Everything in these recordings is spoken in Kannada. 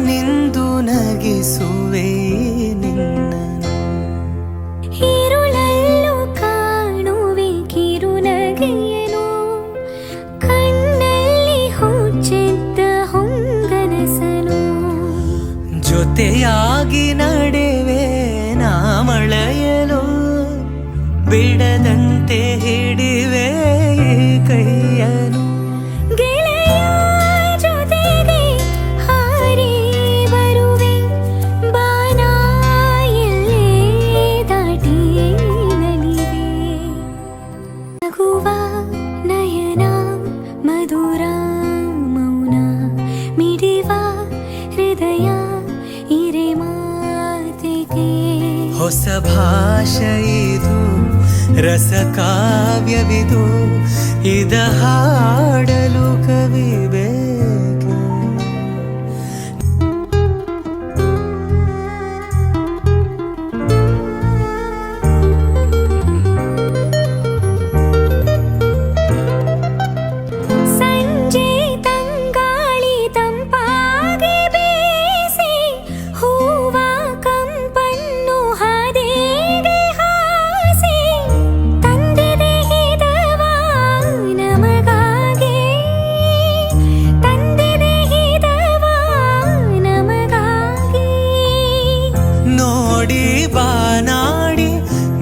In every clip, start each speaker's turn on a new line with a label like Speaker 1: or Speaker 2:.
Speaker 1: ನಾನಿಂದು ನಗಿಸುವೆ ನಿನ್ನನು.
Speaker 2: ഇരുളಲ್ಲೂ ಕಾಣುವೆ ಕಿರುನಗೆಯನು, ಕಣ್ಣಲ್ಲಿ ಹುಚ್ಚಿದ್ದ ಹೊಂಗನಸನು.
Speaker 1: ಜೊತೆಯಾಗಿ ನಡೆವೆ ನಾ ಮಳೆಯಲು, ಬಿಡದಂತೆ ಹಿಡಿವೆ ಕೈಯನು.
Speaker 2: ಗೆಳೆಯ ಜೊತೆಗೆ ಹಾರಿ ಬರುವೆ, ಬಾನ ಎಲ್ಲೇ ದಾಟಿ ನಲಿವೆ. ನಗುವ ನಯನ ಮಧುರ ಮೌನ, ಮಿಡಿವ ಹೃದಯ ಇರೆ ಮಾತಿಗೆ.
Speaker 1: ಹೊಸ ಭಾಷೆ ಇದು, ರಸ ಕಾವ್ಯವಿದು, ಇದ ಹಾಡಲು ಕವಿ ಬೇಕು.
Speaker 2: ಸಂಜೆ ತಂಗಾಳಿ ತಂಪಾಗಿ ಬೀಸಿ, ಹೂವ ಕಂಪನ್ನು ಹಾದಿಗೆ ಹಾಸಿ, ತಂದಿದೆ ಹಿತವ ನಮಗಾಗಿ, ತಂದಿದೆ ಹಿತವ ನಮಗಾಗಿ.
Speaker 1: ನೋಡಿ ಬಾನಾಡಿ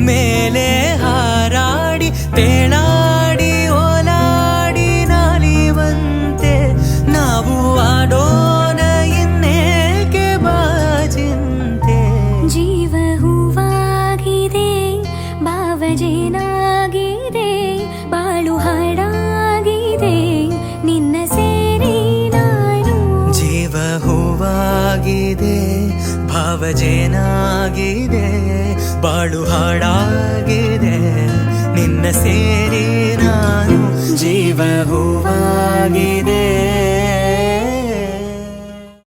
Speaker 1: ಮೇಲೆ ಹಾರಾಡಿ, ತೇಳಾಡಿ ಓಲಾಡಿ ನಾಲಿವಂತೆ, ನಾವು ಆಡೋಣ ಇನ್ನೇಕೆ ಬಾಜಿಂತೆ.
Speaker 2: ಜೀವ ಹೂವಾಗಿದೆ, ಭಾವಜೇನಾಗಿದೆ, ಬಾಳು ಹಾಡಾಗಿದೆ, ನಿನ್ನ ಸೇರಿ ನಾನು.
Speaker 1: ಜೀವ ಹೂವಾಗಿದೆ, ಭಾವಜೇನಾಗಿದೆ, ಬಾಳು ಹಾಡಾಗಿದೆ.